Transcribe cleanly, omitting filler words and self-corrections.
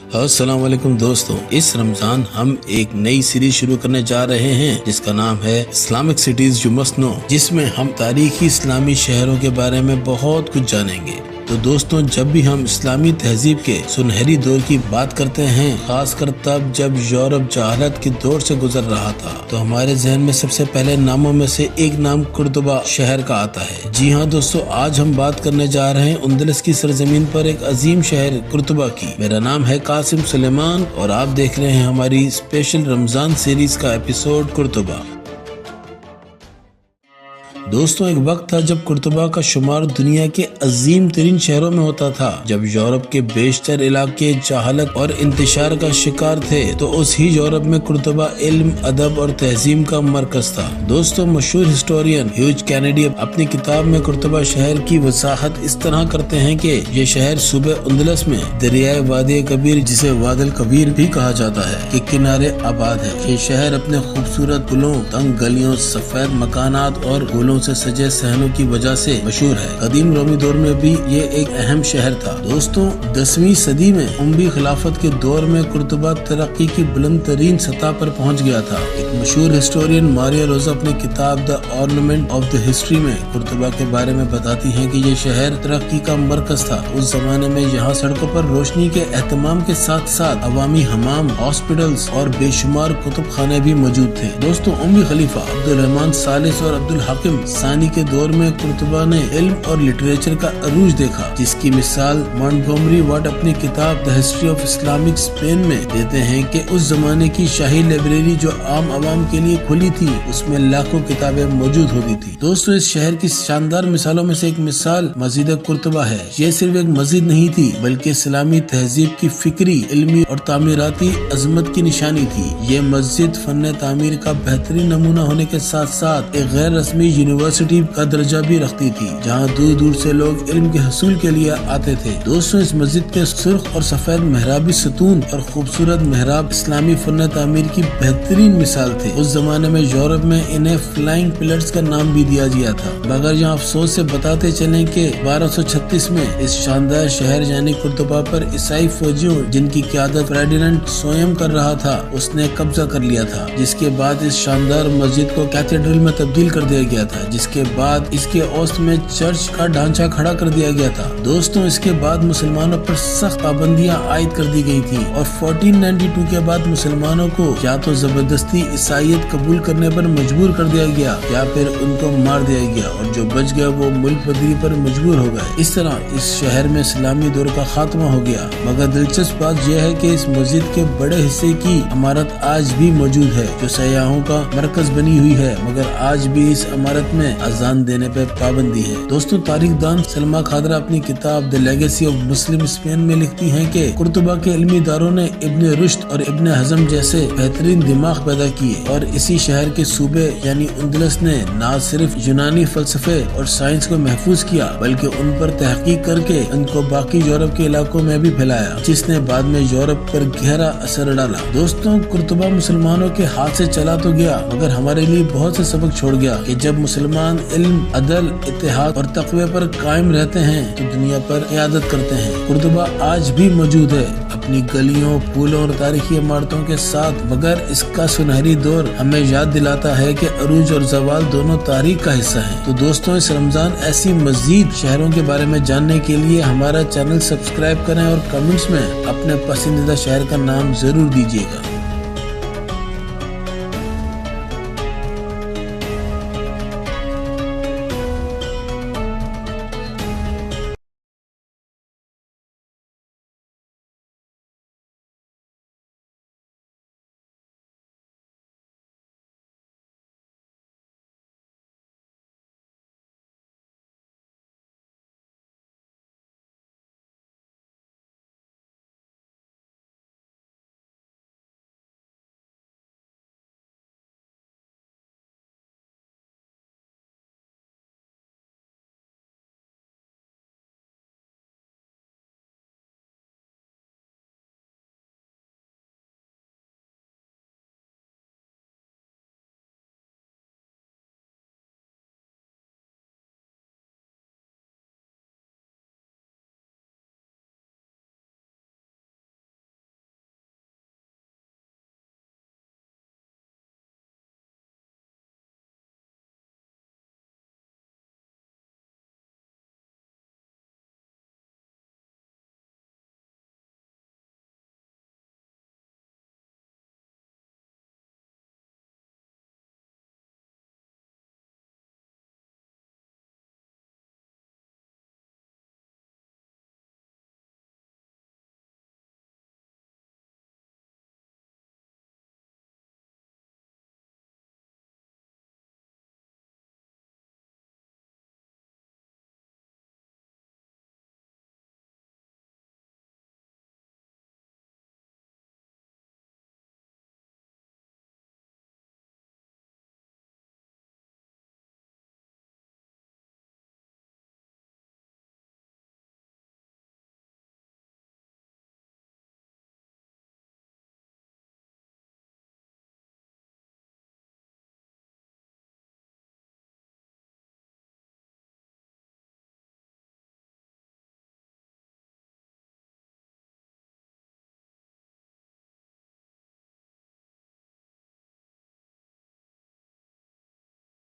अस्सलाम वालेकुम दोस्तों, इस रमजान हम एक नई सीरीज शुरू करने जा रहे हैं जिसका नाम है Islamic cities you must know, जिसमें हम तारीखी इस्लामी शहरों के बारे में बहुत कुछ जानेंगे। तो दोस्तों, जब भी हम इस्लामी तहजीब के सुनहरी दौर की बात करते हैं, खासकर तब जब यूरोप जहालत के दौर से गुजर रहा था, तो हमारे जहन में सबसे पहले नामों में से एक नाम कुर्तुबा शहर का आता है। जी हाँ दोस्तों, आज हम बात करने जा रहे हैं उंदलस की सरजमीन पर एक अजीम शहर कुर्तुबा की। मेरा नाम है कासिम सुलेमान और आप देख रहे हैं हमारी स्पेशल रमजान सीरीज का एपिसोड कुर्तुबा। दोस्तों, एक वक्त था जब कुर्तुबा का शुमार दुनिया के अजीम तरीन शहरों में होता था। जब यूरोप के बेशतर इलाके जहालत और इंतशार का शिकार थे, तो उस ही यूरोप में कुर्तुबा इल्म, अदब और तहजीम का मरकज था। दोस्तों, मशहूर हिस्टोरियन ह्यूज कैनेडी अपनी किताब में कुर्तुबा शहर की वजाहत इस तरह करते हैं कि ये शहर सूबे उंदलस में दरियाए वादी कबीर, जिसे वादिल कबीर भी कहा जाता है, के किनारे आबाद है। ये शहर अपने खूबसूरत पुलों, तंग गलियों, सफेद मकानात और फूलों से सजे सहनों की वजह से मशहूर है। कदीम रोमी दौर में भी ये एक अहम शहर था। दोस्तों, 10वीं सदी में उमवी खिलाफत के दौर में कुर्तुबा तरक्की की बुलंद तरीन सतह पर पहुंच गया था। एक मशहूर हिस्टोरियन मारिया रोजा अपनी किताब the ornament of the history में कुर्तुबा के बारे में बताती हैं कि ये शहर तरक्की का मरकज था। उस जमाने में यहाँ सड़कों पर रोशनी के एहतमाम के साथ साथ अवामी हमाम, हॉस्पिटल्स और बेशुमार कुतुब खाने भी मौजूद थे। दोस्तों, उमवी खलीफा अब्दुल रहमान सालिस और अब्दुल हाकिम सानी के दौर में कुर्तुबा ने इल्म और लिटरेचर का अरूज देखा, जिसकी मिसाल मॉन्टगोमरी वाट अपनी किताब the history of Islamic Spain में देते हैं कि उस जमाने की शाही लाइब्रेरी जो आम आवाम के लिए खुली थी, उसमें लाखों किताबें मौजूद होती थी। दोस्तों, इस शहर की शानदार मिसालों में से एक मिसाल मस्जिद कुर्तुबा है। ये सिर्फ एक मस्जिद नहीं थी, बल्कि इस्लामी तहजीब की फिक्री, इल्मी और तामीराती अजमत की निशानी थी। ये मस्जिद फन तामीर का बेहतरीन नमूना होने के साथ साथ एक गैर रस्मी यूनिवर्सिटी का दर्जा भी रखती थी, जहाँ दूर दूर से लोग इल्म के हसूल के लिए आते थे। दोस्तों, इस मस्जिद के सुर्ख और सफेद मेहराबी सतून और खूबसूरत मेहराब इस्लामी फन तामीर की बेहतरीन मिसाल थे। उस जमाने में यूरोप में इन्हें फ्लाइंग पिलर्स का नाम भी दिया गया था। मगर यहाँ अफसोस से बताते चलें कि 1236 में इस शानदार शहर यानी कुर्तुबा पर ईसाई फौजियों, जिनकी क़यादत फेर्डिनेंड सोयम कर रहा था, उसने कब्जा कर लिया था, जिसके बाद इस शानदार मस्जिद को कैथेड्रल में तब्दील कर दिया गया था, जिसके बाद इसके औसत में चर्च का ढांचा खड़ा कर दिया गया था। दोस्तों, इसके बाद मुसलमानों पर सख्त पाबंदियां आयद कर दी गई थी और 1492 के बाद मुसलमानों को या तो जबरदस्ती ईसाईयत कबूल करने पर मजबूर कर दिया गया या फिर उनको मार दिया गया, और जो बच गया वो मुल्क बदली पर मजबूर हो गए। इस तरह इस शहर में इस्लामी दौर का खात्मा हो गया। मगर दिलचस्प बात यह है कि इस मस्जिद के बड़े हिस्से की इमारत आज भी मौजूद है, जो सयाहों का मरकज बनी हुई है, मगर आज भी इस इमारत में अजान देने पर पाबंदी है। दोस्तों, तारीख दान सलमा खादरा अपनी किताब the legacy of Muslim Spain में लिखती हैं कि कुर्तुबा के इल्मी दारों ने इब्ने रुश्द और इब्ने हजम जैसे बेहतरीन दिमाग पैदा किए, और इसी शहर के सूबे यानी उंदलस ने न सिर्फ यूनानी फलसफे और साइंस को महफूज किया, बल्कि उन पर तहकीक करके उनको बाकी यूरोप के इलाकों में भी फैलाया, जिसने बाद में यूरोप पर गहरा असर डाला। दोस्तों, कुर्तुबा मुसलमानों के हाथ से चला तो गया, मगर हमारे लिए बहुत से सबक छोड़ गया कि जब मुसलमान इल्म, अदल, इत्तेहाद और तक़वे पर कायम रहते हैं तो दुनिया पर क़यादत करते हैं। कुर्तुबा आज भी मौजूद है, अपनी गलियों, फूलों और तारीखी इमारतों के साथ, मगर इसका सुनहरी दौर हमें याद दिलाता है कि अरूज और ज़वाल दोनों तारीख का हिस्सा है। तो दोस्तों, इस रमजान ऐसी मज़ीद शहरों के बारे में जानने के लिए हमारा चैनल सब्सक्राइब करें और कमेंट्स में अपने पसंदीदा शहर का नाम जरूर दीजिएगा।